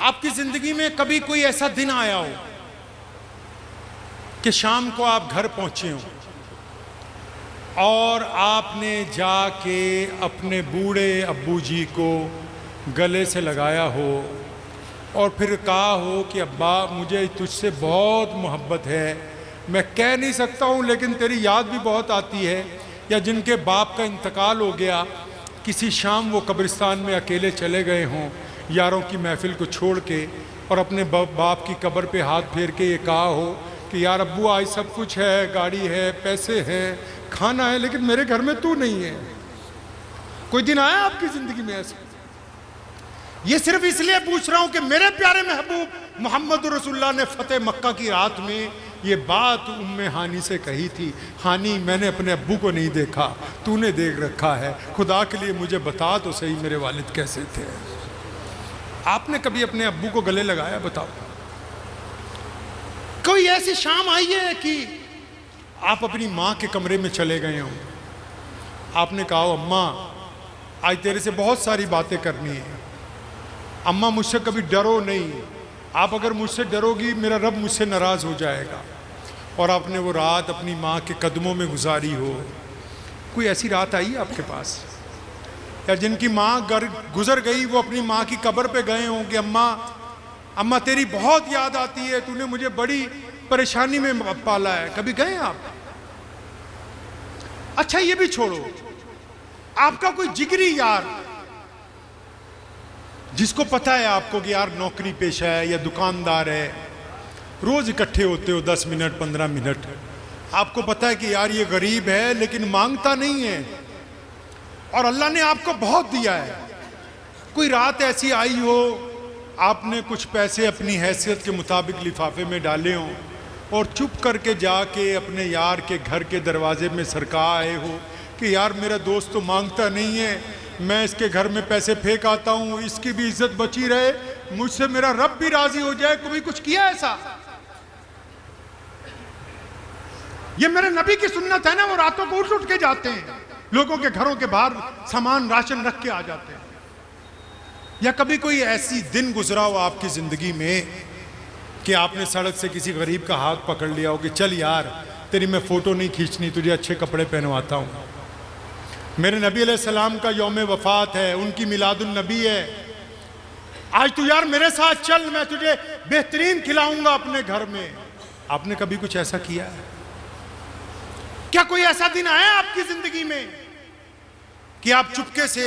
आपकी जिंदगी में कभी कोई ऐसा दिन आया हो कि शाम को आप घर पहुंचे हो और आपने जाके अपने बूढ़े अब्बू जी को गले से लगाया हो और फिर कहा हो कि अब्बा मुझे तुझसे बहुत मोहब्बत है, मैं कह नहीं सकता हूँ लेकिन तेरी याद भी बहुत आती है। या जिनके बाप का इंतकाल हो गया, किसी शाम वो कब्रिस्तान में अकेले चले गए हों यारों की महफिल को छोड़ के, और अपने बाप की कब्र पे हाथ फेर के ये कहा हो कि यार अब्बू आज सब कुछ है, गाड़ी है, पैसे हैं, खाना है, लेकिन मेरे घर में तू नहीं है। कोई दिन आया आपकी ज़िंदगी में ऐसा? ये सिर्फ इसलिए पूछ रहा हूं कि मेरे प्यारे महबूब मोहम्मद रसूलुल्लाह ने फतेह मक्का की रात में ये बात उम्मे हानी से कही थी, हानी मैंने अपने अब्बू को नहीं देखा, तूने देख रखा है, खुदा के लिए मुझे बता तो सही मेरे वालिद कैसे थे। आपने कभी अपने अब्बू को गले लगाया? बताओ। कोई ऐसी शाम आई है कि आप अपनी माँ के कमरे में चले गए हो, आपने कहा अम्मा आज तेरे से बहुत सारी बातें करनी है, अम्मा मुझसे कभी डरो नहीं, आप अगर मुझसे डरोगी मेरा रब मुझसे नाराज़ हो जाएगा। और आपने वो रात अपनी माँ के कदमों में गुजारी हो। कोई ऐसी रात आई है आपके पास? या जिनकी माँ गुजर गई वो अपनी माँ की कब्र पे गए हों कि अम्मा अम्मा तेरी बहुत याद आती है, तूने मुझे बड़ी परेशानी में पाला है, कभी गए आप? अच्छा ये भी छोड़ो, आपका कोई जिगरी यार जिसको पता है आपको कि यार नौकरी पेशा है या दुकानदार है, रोज इकट्ठे होते हो 10 मिनट 15 मिनट, आपको पता है कि यार ये गरीब है लेकिन मांगता नहीं है और अल्लाह ने आपको बहुत दिया है। कोई रात ऐसी आई हो आपने कुछ पैसे अपनी हैसियत के मुताबिक लिफाफे में डाले हों और चुप करके जाके अपने यार के घर के दरवाजे में सरका आए हो कि यार मेरा दोस्त तो मांगता नहीं है, मैं इसके घर में पैसे फेंक आता हूँ, इसकी भी इज्जत बची रहे, मुझसे मेरा रब भी राजी हो जाए। कभी कुछ किया ऐसा? ये मेरे नबी की सुन्नत है ना, वो रातों को उठ के जाते हैं, लोगों के घरों के बाहर सामान राशन रख के आ जाते हैं। या कभी कोई ऐसी दिन गुजरा हो आपकी जिंदगी में कि आपने सड़क से किसी गरीब का हाथ पकड़ लिया हो कि चल यार तेरी मैं फोटो नहीं खींचनी, तुझे अच्छे कपड़े पहनवाता हूँ। मेरे नबी अलैहिस्सलाम का यौम वफ़ात है, उनकी मिलादुन नबी है, आज तू यार मेरे साथ चल, मैं तुझे बेहतरीन खिलाऊंगा अपने घर में। आपने कभी कुछ ऐसा किया है? क्या कोई ऐसा दिन आया आपकी जिंदगी में कि आप चुपके से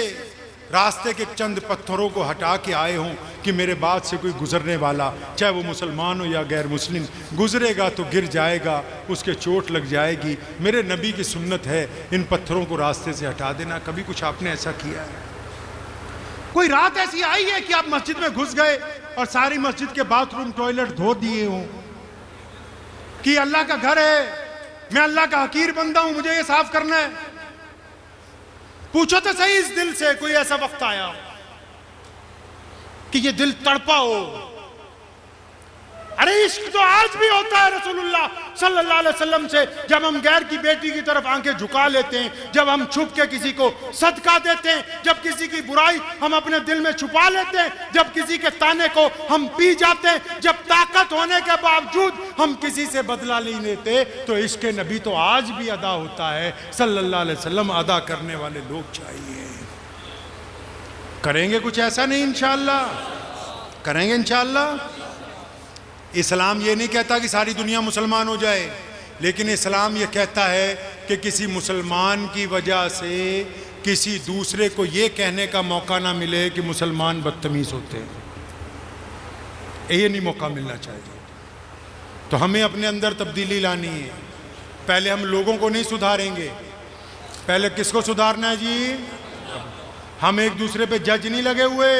रास्ते के चंद पत्थरों को हटा के आए हों कि मेरे बाद से कोई गुजरने वाला, चाहे वो मुसलमान हो या गैर मुस्लिम, गुजरेगा तो गिर जाएगा, उसके चोट लग जाएगी, मेरे नबी की सुन्नत है इन पत्थरों को रास्ते से हटा देना। कभी कुछ आपने ऐसा किया है? कोई रात ऐसी आई है कि आप मस्जिद में घुस गए और सारी मस्जिद के बाथरूम टॉयलेट धो दिए हों कि अल्लाह का घर है, मैं अल्लाह का हकीर बंदा हूं, मुझे ये साफ करना है? पूछो तो सही, इस दिल से कोई ऐसा वक्त आया कि ये दिल तड़पा हो? अरे इश्क तो आज भी होता है रसूलुल्लाह सल्लल्लाहु अलैहि वसल्लम से, जब हम गैर की बेटी की तरफ आंखें झुका लेते हैं, जब हम छुप के किसी को सदका देते हैं, जब किसी की बुराई हम अपने दिल में छुपा लेते हैं, जब किसी के ताने को हम पी जाते हैं, जब ताकत होने के बावजूद हम किसी से बदला नहीं लेते, तो इश्क नबी तो आज भी अदा होता है सल्लल्लाहु अलैहि वसल्लम। अदा करने वाले लोग चाहिए। करेंगे कुछ ऐसा? नहीं, इंशाअल्लाह करेंगे इंशाअल्लाह। इस्लाम ये नहीं कहता कि सारी दुनिया मुसलमान हो जाए, लेकिन इस्लाम ये कहता है कि किसी मुसलमान की वजह से किसी दूसरे को ये कहने का मौका ना मिले कि मुसलमान बदतमीज़ होते हैं। ये नहीं मौका मिलना चाहिए। तो हमें अपने अंदर तब्दीली लानी है। पहले हम लोगों को नहीं सुधारेंगे, पहले किसको सुधारना है जी? हम एक दूसरे पे जज नहीं लगे हुए।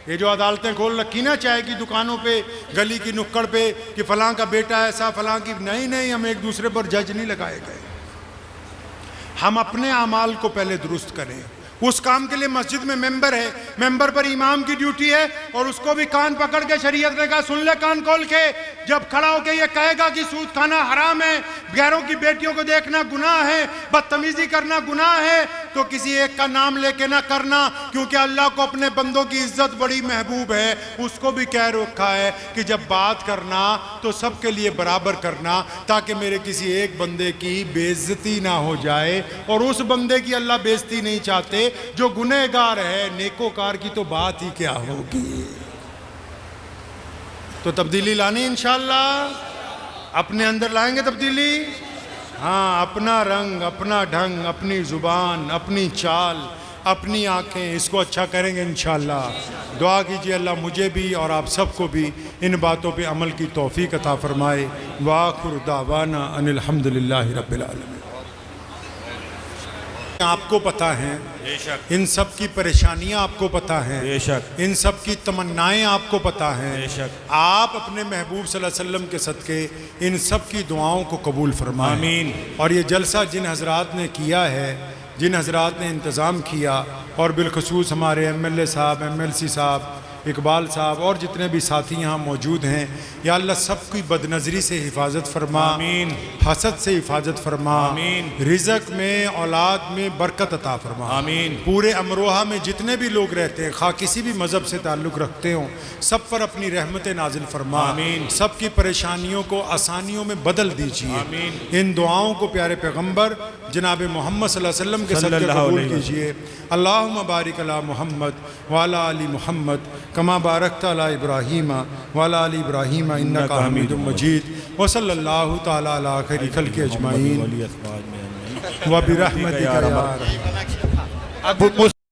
ये जो अदालतें खोल रखी ना चाय की दुकानों पे, गली की नुक्कड़ पे कि फलां का बेटा ऐसा, फलां की, नहीं नहीं, हम एक दूसरे पर जज नहीं लगाए गए। हम अपने अमाल को पहले दुरुस्त करें। उस काम के लिए मस्जिद में मेंबर है, मेंबर पर इमाम की ड्यूटी है, और उसको भी कान पकड़ के शरीयत ने कहा सुन ले कान खोल के, जब खड़ा होकर ये कहेगा कि सूद खाना हराम है, गैरों की बेटियों को देखना गुनाह है, बदतमीजी करना गुनाह है, तो किसी एक का नाम लेके ना करना, क्योंकि अल्लाह को अपने बंदों की इज्जत बड़ी महबूब है। उसको भी कह रखा है कि जब बात करना तो सबके लिए बराबर करना, ताकि मेरे किसी एक बंदे की बेइज्जती ना हो जाए। और उस बंदे की अल्लाह बेइज्जती नहीं चाहते जो गुनहगार है, नेकोकार की तो बात ही क्या होगी। तो तब्दीली लानी इंशाअल्लाह, अपने अंदर लाएंगे तब्दीली। हाँ, अपना रंग, अपना ढंग, अपनी ज़ुबान, अपनी चाल, अपनी आँखें, इसको अच्छा करेंगे इंशाअल्लाह। दुआ कीजिए अल्लाह मुझे भी और आप सबको भी इन बातों पे अमल की तौफीक अता फरमाए। वाखिर दावाना अनिल हम्दुलिल्लाहि रब्बिल आलमीन। आपको पता है, इन सब की परेशानियां आपको पता हैं, इन सब की तमन्नाएं आपको पता हैं। आप अपने महबूब सल्लल्लाहु अलैहि वसल्लम के सदके इन सब की दुआओं को कबूल फरमाएं। आमीन। और ये जलसा जिन हजरात ने किया है, जिन हजरात ने इंतज़ाम किया, और बिलखसूस हमारे MLA साहब, MLC साहब, इकबाल साहब और जितने भी साथी यहाँ मौजूद हैं, या अल्लाह सबकी बदनज़री से हिफाजत फरमा, आमीन। हसद से हिफाजत फरमा, आमीन। रिज़्क़ में, औलाद में बरकत अता फरमा, आमीन। पूरे अमरोहा में जितने भी लोग रहते हैं, खा किसी भी मज़हब से ताल्लुक़ रखते हों, सब पर अपनी रहमत नाजिल फरमा, आमीन। सबकी परेशानियों को आसानियों में बदल दीजिए, आमीन। इन दुआओं को प्यारे पैगम्बर जनाब मोहम्मद सल्लल्लाहु अलैहि वसल्लम के सदक़े कबूल कीजिए। अल्लाहुम्मा बारिक अला मुहम्मद व अला आलि मुहम्मद कमा बारकता अला इब्राहीम व अला आलि इब्राहीम इन्नका हमीदुम मजीद। व सल्लल्लाहु तआला अला खैरि खल्क़ि अजमाइन व बिरहमतिका या